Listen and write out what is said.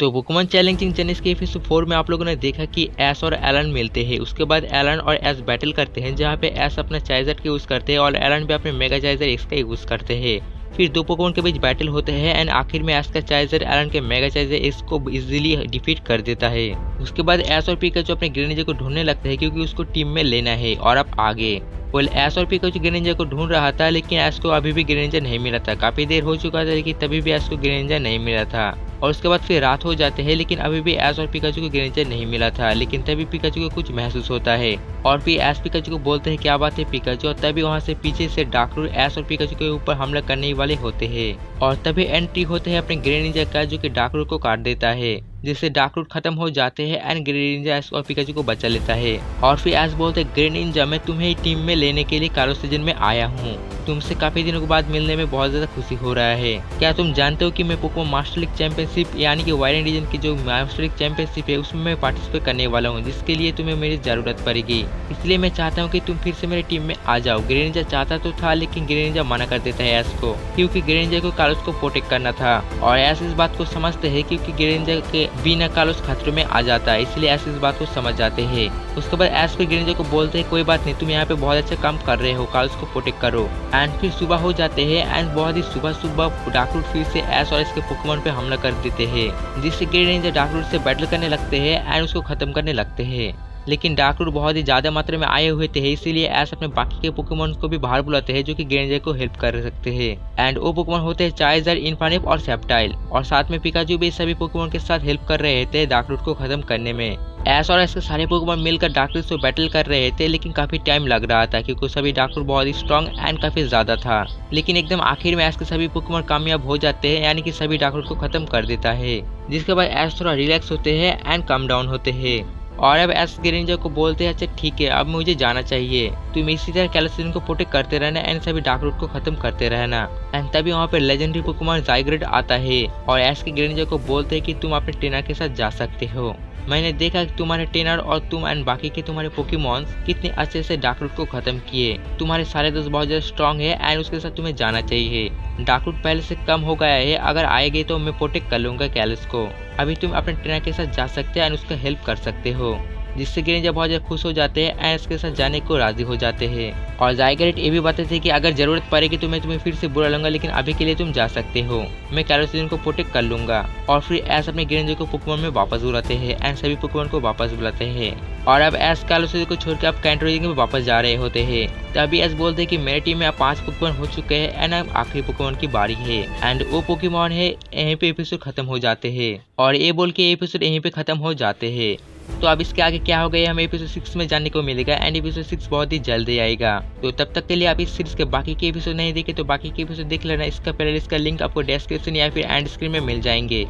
तो Pokemon challenging challenge के episode 4 में आप लोगों ने देखा कि एश और एलन मिलते हैं। उसके बाद एलन और एश बैटल करते हैं, जहाँ पे एश अपना चार्जर का यूज करते हैं और एलन भी अपने मेगा चार्जर एक्स का यूज करते हैं। फिर दो पोकेमॉन के बीच बैटल होते हैं एंड आखिर में एश का चार्जर एलन के मेगा चार्जर एक्स को इजीली डिफीट कर देता है। उसके बाद एश और पिकाचू अपने ग्रेनिंजा को ढूंढने लगते हैं क्योंकि उसको टीम में लेना है। और अब आगे एश और पिकाचू ग्रेनिंजा को ढूंढ रहा था, लेकिन एश को अभी भी ग्रेनिंजा नहीं मिला था। काफी देर हो चुका था लेकिन तभी भी एश को ग्रेनिंजा नहीं मिला था। और उसके बाद फिर रात हो जाते हैं, लेकिन अभी भी एश और पिकाचू को ग्रेनिंजा नहीं मिला था। लेकिन तभी पिकाचू को कुछ महसूस होता है और फिर एश पिकाचू को बोलते हैं क्या बात है पिकाचू। और तभी वहाँ से पीछे से डार्करूट एश और पिकाचू के ऊपर हमला करने वाले होते हैं। और तभी एंट्री होते हैं अपने ग्रेनिंजा का, जो कि डार्करूट को काट देता है, जिससे डार्करूट खत्म हो जाते हैं एंड ग्रेनिंजा एश और पिकाचू को बचा लेता है। और फिर एश बोलते हैं ग्रेनिंजा मैं तुम्हें टीम में लेने के लिए कालो सीजन में आया हूँ। तुमसे काफी दिनों के बाद मिलने में बहुत ज्यादा खुशी हो रहा है। क्या तुम जानते हो कि मैं पोकेमॉन मास्टर लीग चैंपियनशिप यानी कि वायलेंट रीजन की जो मास्टर लीग चैंपियनशिप है उसमें मैं पार्टिसिपेट करने वाला हूँ, जिसके लिए तुम्हें मेरी जरूरत पड़ेगी। इसलिए मैं चाहता हूँ कि तुम फिर से मेरी टीम में आ जाओ। ग्रेनिंजा चाहता तो था, लेकिन ग्रेनिंजा मना कर देता है एश को, क्योंकि ग्रेनिंजा को कालोस को प्रोटेक्ट करना था। और एश इस बात को समझते हैं क्योंकि ग्रेनिंजा के बिना कालोस खतरे में आ जाता है, इसलिए एश इस बात को समझ जाते हैं। उसके बाद एश फिर ग्रेनिंजा को बोलते हैं कोई बात नहीं, तुम यहाँ पे बहुत अच्छा काम कर रहे हो, कालोस को प्रोटेक्ट करो। एंड फिर सुबह हो जाते हैं एंड बहुत ही सुबह डार्करूट फिर से एश और इसके पोकेमॉन पे हमला कर देते हैं, जिससे ग्रेनिंजा डार्करूट से बैटल करने लगते हैं एंड उसको खत्म करने लगते हैं। लेकिन डार्करूट बहुत ही ज्यादा मात्रा में आए हुए थे, इसीलिए एश अपने बाकी के पोकेमॉन को भी बाहर बुलाते हैं, जो कि ग्रेनिंजा को हेल्प कर सकते हैं। एंड वो पोकेमॉन होते हैं चार्जर, इन्फिनिप और सेप्टाइल। और साथ में पिकाचू भी सभी पोकेमॉन के साथ हेल्प कर रहे थे डार्करूट को खत्म करने में। एश और इसके सारे पोकेमॉन मिलकर डार्करूट से बैटल कर रहे थे, लेकिन काफी टाइम लग रहा था क्योंकि सभी डार्करूट बहुत ही स्ट्रॉन्ग एंड काफी ज्यादा था। लेकिन एकदम आखिर में एश के सभी पोकेमॉन कामयाब हो जाते हैं, यानी कि सभी डार्करूट को खत्म कर देता है। जिसके बाद एश थोड़ा रिलैक्स होते हैं एंड कम डाउन होते हैं। और अब एश ग्रेनिंजा को बोलते हैं अच्छा ठीक है, अब मुझे जाना चाहिए, तुम इसी तरह कैलोसिन को प्रोटेक्ट करते रहना एंड सभी डार्करूट को खत्म करते रहना। एंड तभी वहाँ पे लेजेंडरी पोकेमॉन ज़ाइग्रेट आता है और एश के ग्रेनिंजा को बोलते हैं कि तुम अपने ट्रेनर के साथ जा सकते हो। मैंने देखा कि तुम्हारे ट्रेनर और तुम एंड बाकी के तुम्हारे पोकेमॉन्स कितने अच्छे से डार्करूट को खत्म किए। तुम्हारे सारे दोस्त बहुत ज्यादा स्ट्रॉन्ग है एंड उसके साथ तुम्हें जाना चाहिए। डार्करूट पहले से कम हो गया है, अगर आएगी तो मैं प्रोटेक्ट कर लूंगा कैलस को। अभी तुम अपने ट्रेनर के साथ जा सकते हैं एंड उसका हेल्प कर सकते हो। जिससे ग्रेनिंजा बहुत ज्यादा खुश हो जाते हैं एंड इसके साथ जाने को राजी हो जाते हैं। और ज़ाइग्रेट ये भी बताते थे कि अगर जरूरत पड़ेगी तो मैं तुम्हें फिर से बुला लूंगा, लेकिन अभी के लिए तुम जा सकते हो, मैं कैलोसिन को प्रोटेक्ट कर लूंगा। और फिर एश अपने ग्रेनिंजा को पोकेमॉन में वापस बुलाते हैं एंड सभी पोकेमॉन को वापस बुलाते हैं। और अब एश कैलोसिन को छोड़कर अब कैंटोरिजिंग में वापस जा रहे होते हैं। तभी एश बोलते हैं कि मेरी टीम में अब 5 पोकेमॉन हो चुके हैं एंड अब आखिरी पोकेमॉन की बारी है एंड वो पोकेमॉन है। यहीं पे एपिसोड खत्म हो जाते हैं और ये बोल के एपिसोड यहीं पे खत्म हो जाते हैं। तो अब इसके आगे क्या हो गया हमें एपिसोड 6 में जानने को मिलेगा एंड एपिसोड 6 बहुत ही जल्दी आएगा। तो तब तक के लिए आप इस सीरीज के बाकी के एपिसोड नहीं देखे तो बाकी के एपिसोड देख लेना। इसका प्लेलिस्ट का लिंक आपको डिस्क्रिप्शन या फिर एंड स्क्रीन में मिल जाएंगे।